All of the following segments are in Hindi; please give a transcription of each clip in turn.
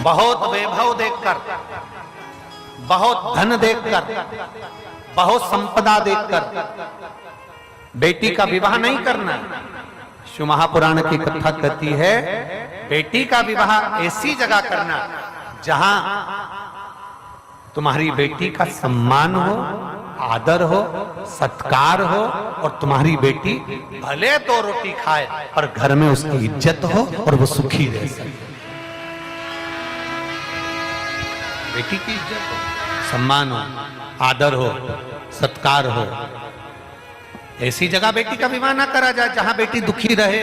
बहुत वैभव देखकर, बहुत धन देखकर, बहुत संपदा देखकर बेटी का विवाह नहीं करना। शिव महापुराण की कथा कहती है बेटी का विवाह ऐसी जगह करना जहां तुम्हारी बेटी का सम्मान हो, आदर हो, सत्कार हो और तुम्हारी बेटी भले तो रोटी खाए पर घर में उसकी इज्जत हो और वो सुखी रह सके। बेटी की इज्जत हो, सम्मान हो, आदर हो, सत्कार हो, ऐसी जगह बेटी का विवाह ना करा जाए जहां बेटी दुखी रहे।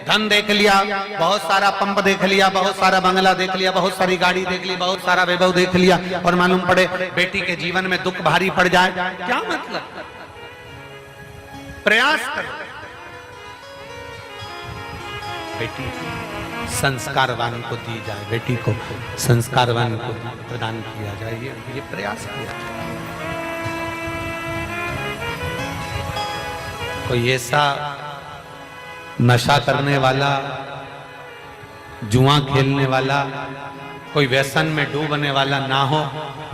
धन देख लिया, बहुत सारा पंप देख लिया, बहुत सारा बंगला देख लिया, बहुत सारी गाड़ी देख ली, बहुत सारा वैभव देख लिया और मालूम पड़े बेटी के जीवन में दुख भारी पड़ जाए, क्या मतलब? प्रयास करो बेटी संस्कारवान को दी जाए, बेटी को संस्कारवान को प्रदान किया जाए, ये प्रयास किया जाए। कोई ऐसा नशा करने वाला, जुआ खेलने वाला, कोई व्यसन में डूबने वाला ना हो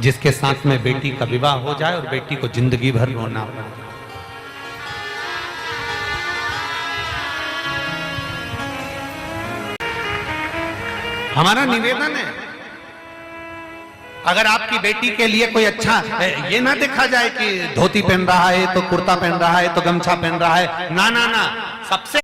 जिसके साथ में बेटी का विवाह हो जाए और बेटी को जिंदगी भर रोना पड़े। हमारा निवेदन है अगर आपकी बेटी के लिए कोई अच्छा, ये ना देखा जाए कि धोती पहन रहा है तो कुर्ता पहन रहा है तो गमछा पहन रहा है, ना ना ना, सबसे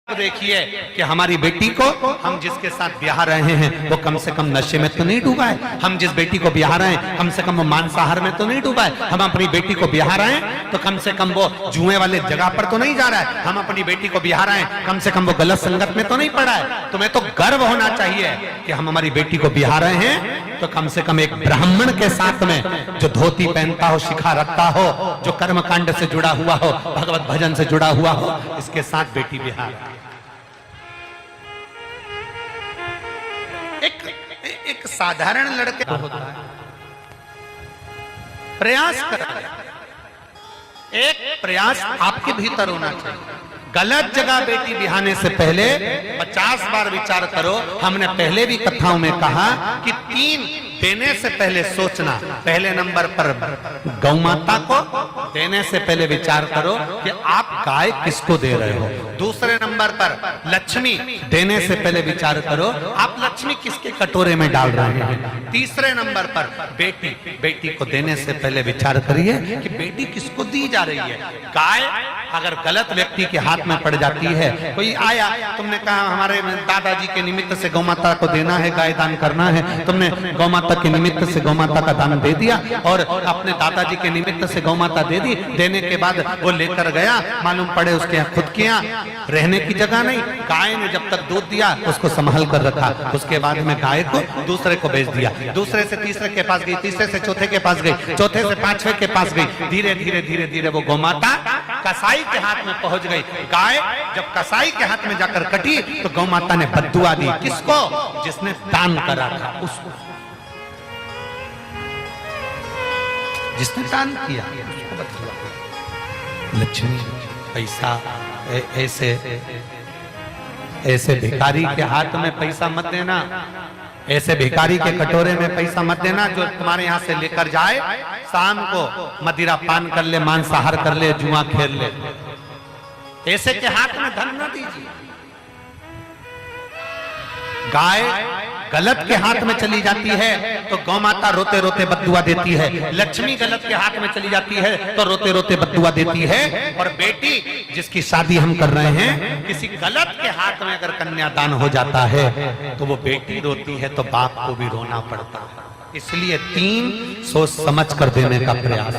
देखिए कि हमारी बेटी को हम जिसके साथ ब्याह रहे हैं वो कम से कम नशे में तो नहीं डूबा है, हम जिस बेटी को ब्याह रहे हैं कम से कम वो मांसाहार में तो नहीं डूबा है, हम अपनी बेटी को ब्याह रहे हैं तो कम से कम वो जुए वाले जगह पर तो नहीं जा रहा है, हम अपनी बेटी को ब्याह रहे हैं कम से कम वो गलत संगत में तो नहीं पड़ा है। तुम्हें तो गर्व होना चाहिए कि हम हमारी बेटी को ब्याह रहे हैं तो कम से कम एक ब्राह्मण के साथ में जो धोती पहनता हो, शिखा रखता हो, जो कर्मकांड से जुड़ा हुआ हो, भगवत भजन से जुड़ा हुआ हो, इसके साथ बेटी ब्याह। एक साधारण लड़के होता है, प्रयास कर, एक प्रयास आपके भीतर होना चाहिए। गलत जगह बेटी बिहाने से पहले 50 बार विचार करो। हमने पहले भी कथाओं में कहा कि 3 देने से पहले सोचना। पहले नंबर पर गौ माता को देने से पहले विचार करो कि आप गाय किसको दे रहे हो। दूसरे नंबर पर लक्ष्मी देने से पहले विचार करो आप लक्ष्मी किसके कटोरे में डाल रहे हैं। तीसरे नंबर पर बेटी को देने से पहले विचार करिए कि बेटी किसको दी जा रही है। गाय अगर गलत व्यक्ति के हाथ में पड़ जाती है, कोई आया, तुमने कहा हमारे दादाजी के निमित्त से गौ माता को देना है, गाय दान करना है, तुमने गौ माता के निमित्त से गौ माता का दान दे दिया और अपने दादाजी के निमित्त से गौ माता दे दी। देने के बाद वो लेकर गया, मालूम पड़े उसके यहाँ खुद के यहाँ रहने की जगह नहीं। गाय ने जब तक दूध दिया उसको संभाल कर रखा, उसके बाद में गाय को दूसरे को बेच दिया। दूसरे से तीसरे के पास गई, तीसरे से चौथे के पास गई, चौथे से पांचवे के पास गई। धीरे धीरे धीरे धीरे वो गौ माता कसाई के हाथ में पहुंच गई। गाय जब कसाई के हाथ में जाकर कटी तो गौ माता ने बद्दुआ दी। किसको? जिसने दान करा था उसको, जिसने दान किया उसको बद्दुआ। लक्ष्मी पैसा ऐसे भिखारी के हाथ में पैसा मत देना, ऐसे भिखारी के कटोरे में पैसा मत देना जो तुम्हारे यहाँ से लेकर जाए, शाम को मदिरा पान कर ले, मांसाहार कर ले, जुआ खेल ले। ऐसे के हाथ में धन न दीजिए। गाय गलत के हाथ में चली जाती है तो गौ माता रोते रोते बद्दुआ देती है। लक्ष्मी गलत के हाथ में चली जाती है तो रोते रोते बद्दुआ देती है। और बेटी जिसकी शादी हम कर रहे हैं, किसी गलत के हाथ में अगर कन्यादान हो जाता है तो वो बेटी रोती है तो बाप को भी रोना पड़ता है। इसलिए 3 सोच समझ कर देने का प्रयास।